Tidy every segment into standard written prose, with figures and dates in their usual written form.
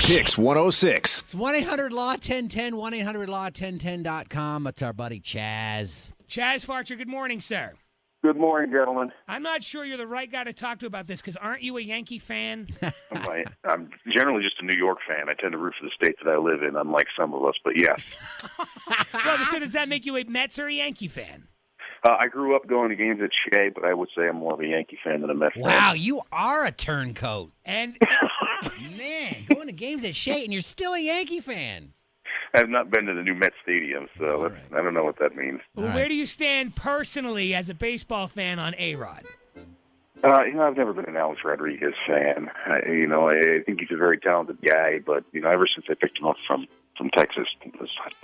PYX 106. It's 1-800-LAW-1010, 1-800-LAW-1010.com. It's our buddy Chaz. Chas Farcher, good morning, sir. Good morning, gentlemen. I'm not sure you're the right guy to talk to about this because aren't you a Yankee fan? I'm generally just a New York fan. I tend to root for the state that I live in, unlike some of us, but yes. Well, so does that make you a Mets or a Yankee fan? I grew up going to games at Shea, but I would say I'm more of a Yankee fan than a Mets fan. Wow, you are a turncoat. And Man, going to games at Shea and you're still a Yankee fan. I have not been to the new Mets Stadium, so I don't know what that means. where do you stand personally as a baseball fan on A-Rod? I've never been an Alex Rodriguez fan. I think he's a very talented guy, but, ever since I picked him up from Texas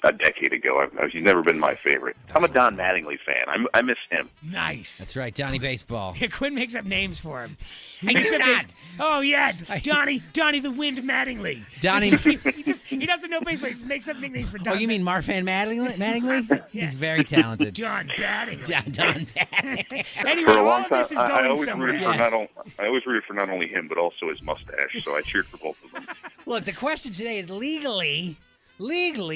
a decade ago, he's never been my favorite. I'm a Don Mattingly fan. I miss him. Nice. That's right, Donnie Baseball. Yeah, Quinn makes up names for him. I do not. Oh, yeah, Donnie the Wind Mattingly. Donnie. he doesn't know baseball. He just makes up nicknames for Don. Oh, you mean Marfan Mattingly? Yeah. He's very talented. Don Mattingly. Don Mattingly. Anyway, For a all long of time, this is I going always somewhere. rooted for I always rooted for not only him, but also his mustache, so I cheered for both of them. Look, the question today is legally,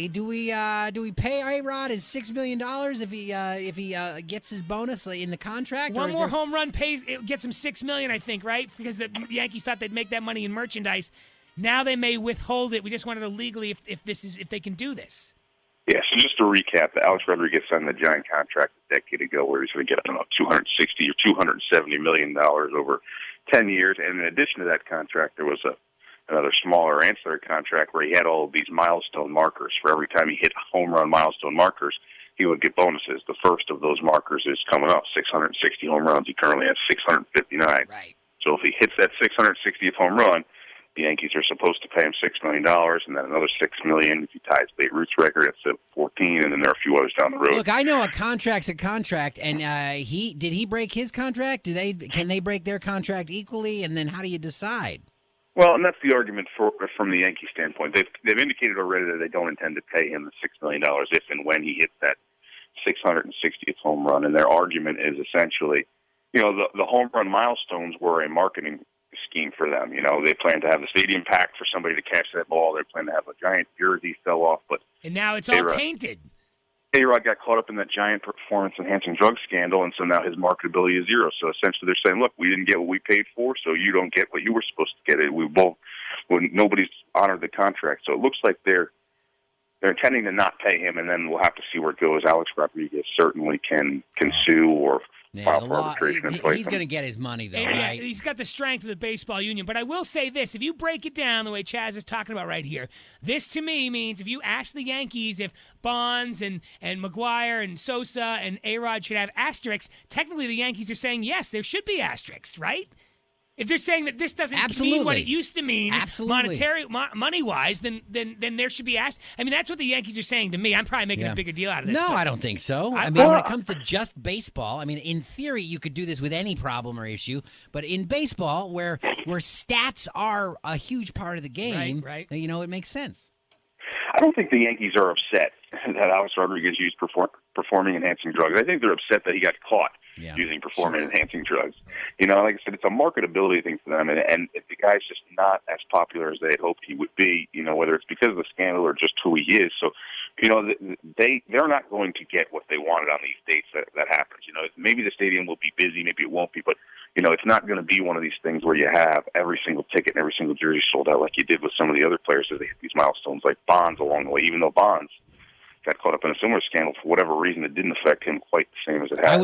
do we pay A-Rod his $6 million if he gets his bonus in the contract? One more home run gets him $6 million, I think, right? Because the Yankees thought they'd make that money in merchandise. Now they may withhold it. We just wanted to legally if they can do this. Yeah, so just to recap, Alex Rodriguez signed the giant contract a decade ago where he's going to get, $260 or $270 million over 10 years. And in addition to that contract, there was another smaller ancillary contract where he had all of these milestone markers. For every time he hit home run milestone markers, he would get bonuses. The first of those markers is coming up, 660 home runs. He currently has 659. Right. So if he hits that 660th home run, the Yankees are supposed to pay him $6 million, and then another $6 million if he ties Babe Ruth's record. That's 14, and then there are a few others down the road. Look, I know a contract's a contract, and did he break his contract? Can they break their contract equally? And then how do you decide? Well, and that's the argument from the Yankee standpoint. They've indicated already that they don't intend to pay him the $6 million if and when he hits that 660th home run. And their argument is essentially, the home run milestones were a marketing scheme for them. They plan to have the stadium packed for somebody to catch that ball. They plan to have a giant jersey sell off, but and now it's all tainted. A-Rod got caught up in that giant performance-enhancing drug scandal, and so now his marketability is zero. So essentially they're saying, look, we didn't get what we paid for, so you don't get what you were supposed to get. Nobody's honored the contract. So it looks like they're intending to not pay him, and then we'll have to see where it goes. Alex Rodriguez certainly can sue or file for arbitration and play. He's going to get his money, though, Yeah, right? he's got the strength of the baseball union. But I will say this. If you break it down the way Chaz is talking about right here, this to me means if you ask the Yankees if Bonds and McGuire and Sosa and A-Rod should have asterisks, technically the Yankees are saying, yes, there should be asterisks, right? If they're saying that this doesn't mean what it used to mean, money-wise, then there should be asterisks. I mean, that's what the Yankees are saying to me. I'm probably making a bigger deal out of this. No, I don't think so. I mean, when it comes to just baseball, in theory, you could do this with any problem or issue. But in baseball, where stats are a huge part of the game, right. It makes sense. I don't think the Yankees are upset that Alex Rodriguez used performing-enhancing drugs. I think they're upset that he got caught using performance-enhancing drugs. Like I said, it's a marketability thing for them, and if the guy's just not as popular as they had hoped he would be, whether it's because of the scandal or just who he is. So, they're not going to get what they wanted on these dates that happens. Maybe the stadium will be busy, maybe it won't be, but it's not going to be one of these things where you have every single ticket and every single jersey sold out like you did with some of the other players as they hit these milestones, like Bonds along the way, even though Bonds got caught up in a similar scandal for whatever reason. It didn't affect him quite the same as it had. I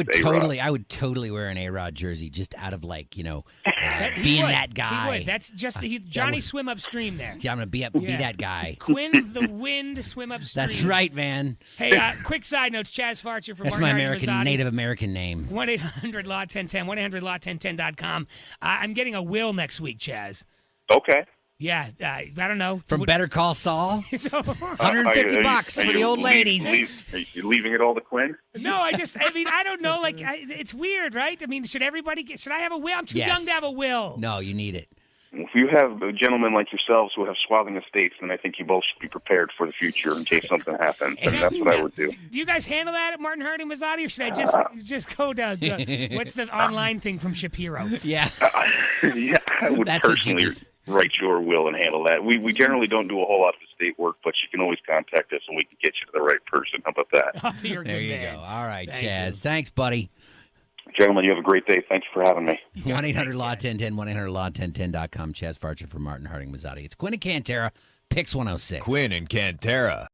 would totally wear an A-Rod jersey just out of being that guy. He would. That's just Johnny swim upstream there. Yeah, I'm gonna be that guy. Quinn the Wind swim upstream. That's right, man. Hey, quick side notes. Chas Farcher from That's my Native American name. 1-800-LAW-1010. 1-800-LAW-1010.com. I'm getting a will next week, Chaz. Okay. Yeah, I don't know. From Better Call Saul? $150 for the old ladies. Are you leaving it all to Quinn? No, I don't know. It's weird, right? Should I have a will? I'm too young to have a will. No, you need it. If you have gentlemen like yourselves who have swathing estates, then I think you both should be prepared for the future in case something happens. And that's what I would do. Do you guys handle that at Martin Hurdy Mazzotti, or should I just go to what's the online thing from Shapiro? Yeah. I would write your will and handle that. We generally don't do a whole lot of estate work, but you can always contact us and we can get you to the right person. How about that? You're a There good you man. go. All right, Thank Chaz. you. Thanks, buddy. Gentlemen, you have a great day. Thank you for having me. 1-800-LAW-1010, 1-800-LAW-1010.com. Chas Farcher for Martin Harding Mazzotti. It's Quinn and Cantera, PYX 106. Quinn and Cantera.